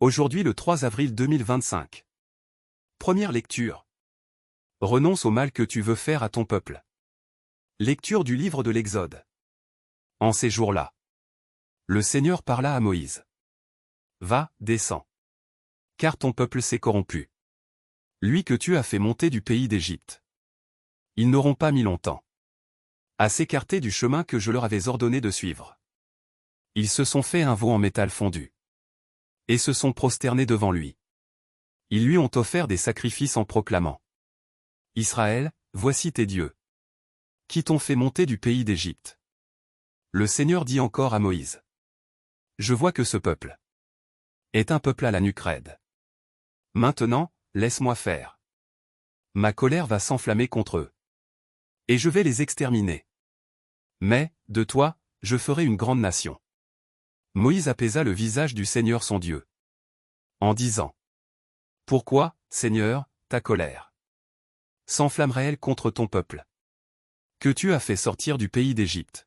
Aujourd'hui le 3 avril 2025. Première lecture. Renonce au mal que tu veux faire à ton peuple. Lecture du livre de l'Exode. En ces jours-là, le Seigneur parla à Moïse. Va, descends. Car ton peuple s'est corrompu. Lui que tu as fait monter du pays d'Égypte. Ils n'auront pas mis longtemps à s'écarter du chemin que je leur avais ordonné de suivre. Ils se sont fait un veau en métal fondu. Et se sont prosternés devant lui. Ils lui ont offert des sacrifices en proclamant. Israël, voici tes dieux. Qui t'ont fait monter du pays d'Égypte. Le Seigneur dit encore à Moïse. Je vois que ce peuple est un peuple à la nuque raide. Maintenant, laisse-moi faire. Ma colère va s'enflammer contre eux. Et je vais les exterminer. Mais, de toi, je ferai une grande nation. Moïse apaisa le visage du Seigneur son Dieu. En disant. Pourquoi, Seigneur, ta colère s'enflammerait-elle contre ton peuple que tu as fait sortir du pays d'Égypte?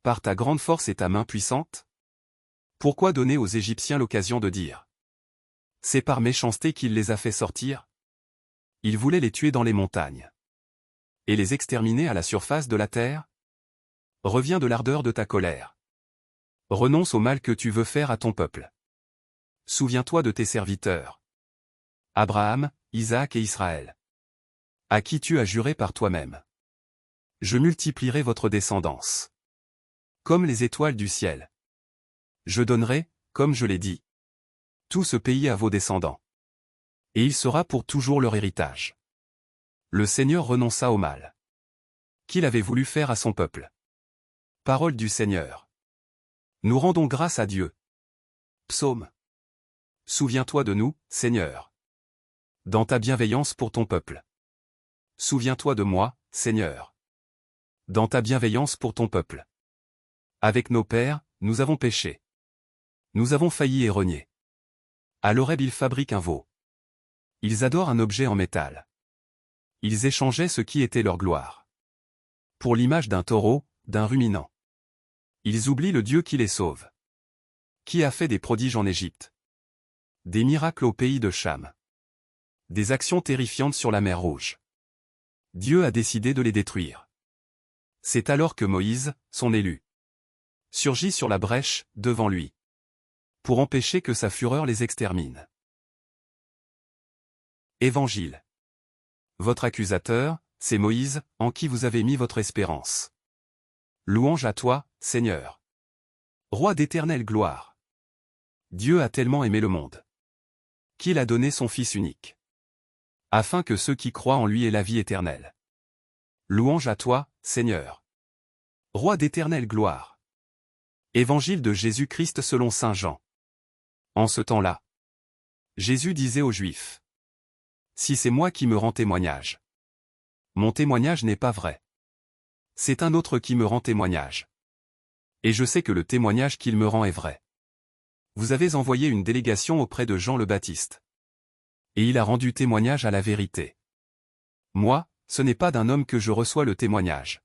Par ta grande force et ta main puissante? Pourquoi donner aux Égyptiens l'occasion de dire? C'est par méchanceté qu'il les a fait sortir? Il voulait les tuer dans les montagnes. Et les exterminer à la surface de la terre? Reviens de l'ardeur de ta colère. Renonce au mal que tu veux faire à ton peuple. Souviens-toi de tes serviteurs. Abraham, Isaac et Israël. À qui tu as juré par toi-même. Je multiplierai votre descendance. Comme les étoiles du ciel. Je donnerai, comme je l'ai dit, tout ce pays à vos descendants. Et il sera pour toujours leur héritage. Le Seigneur renonça au mal qu'il avait voulu faire à son peuple. Parole du Seigneur. Nous rendons grâce à Dieu. Psaume. Souviens-toi de nous, Seigneur. Dans ta bienveillance pour ton peuple. Souviens-toi de moi, Seigneur. Dans ta bienveillance pour ton peuple. Avec nos pères, nous avons péché. Nous avons failli et renié. À l'Horeb ils fabriquent un veau. Ils adorent un objet en métal. Ils échangeaient ce qui était leur gloire. Pour l'image d'un taureau, d'un ruminant. Ils oublient le Dieu qui les sauve. Qui a fait des prodiges en Égypte. Des miracles au pays de Cham. Des actions terrifiantes sur la mer Rouge. Dieu a décidé de les détruire. C'est alors que Moïse, son élu, surgit sur la brèche, devant lui. Pour empêcher que sa fureur les extermine. Évangile. Votre accusateur, c'est Moïse, en qui vous avez mis votre espérance. Louange à toi, Seigneur. Roi d'éternelle gloire. Dieu a tellement aimé le monde qu'il a donné son Fils unique. Afin que ceux qui croient en lui aient la vie éternelle. Louange à toi, Seigneur. Roi d'éternelle gloire. Évangile de Jésus-Christ selon saint Jean. En ce temps-là, Jésus disait aux Juifs. Si c'est moi qui me rends témoignage. Mon témoignage n'est pas vrai. C'est un autre qui me rend témoignage. Et je sais que le témoignage qu'il me rend est vrai. Vous avez envoyé une délégation auprès de Jean le Baptiste. Et il a rendu témoignage à la vérité. Moi, ce n'est pas d'un homme que je reçois le témoignage.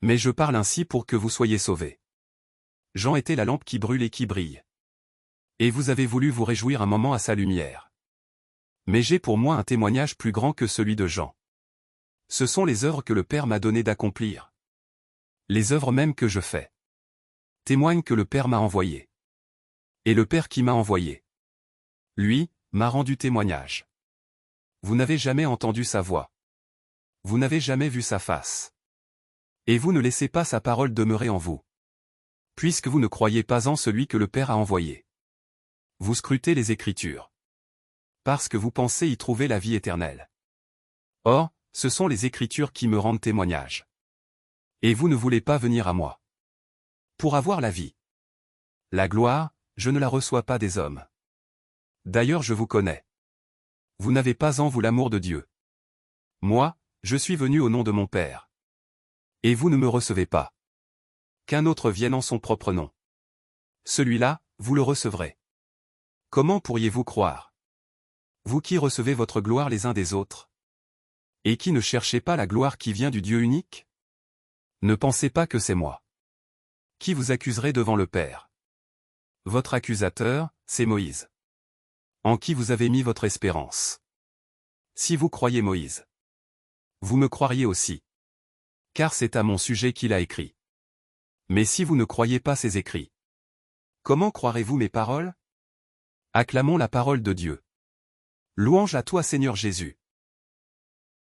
Mais je parle ainsi pour que vous soyez sauvés. Jean était la lampe qui brûle et qui brille. Et vous avez voulu vous réjouir un moment à sa lumière. Mais j'ai pour moi un témoignage plus grand que celui de Jean. Ce sont les œuvres que le Père m'a donné d'accomplir. Les œuvres mêmes que je fais témoignent que le Père m'a envoyé. Et le Père qui m'a envoyé, lui, m'a rendu témoignage. Vous n'avez jamais entendu sa voix. Vous n'avez jamais vu sa face. Et vous ne laissez pas sa parole demeurer en vous. Puisque vous ne croyez pas en celui que le Père a envoyé. Vous scrutez les Écritures. Parce que vous pensez y trouver la vie éternelle. Or, ce sont les Écritures qui me rendent témoignage. Et vous ne voulez pas venir à moi. Pour avoir la vie. La gloire, je ne la reçois pas des hommes. D'ailleurs je vous connais. Vous n'avez pas en vous l'amour de Dieu. Moi, je suis venu au nom de mon Père. Et vous ne me recevez pas. Qu'un autre vienne en son propre nom. Celui-là, vous le recevrez. Comment pourriez-vous croire? Vous qui recevez votre gloire les uns des autres. Et qui ne cherchez pas la gloire qui vient du Dieu unique? Ne pensez pas que c'est moi. Qui vous accuserait devant le Père? Votre accusateur, c'est Moïse. En qui vous avez mis votre espérance? Si vous croyez Moïse, vous me croiriez aussi. Car c'est à mon sujet qu'il a écrit. Mais si vous ne croyez pas ses écrits, comment croirez-vous mes paroles? Acclamons la parole de Dieu. Louange à toi Seigneur Jésus.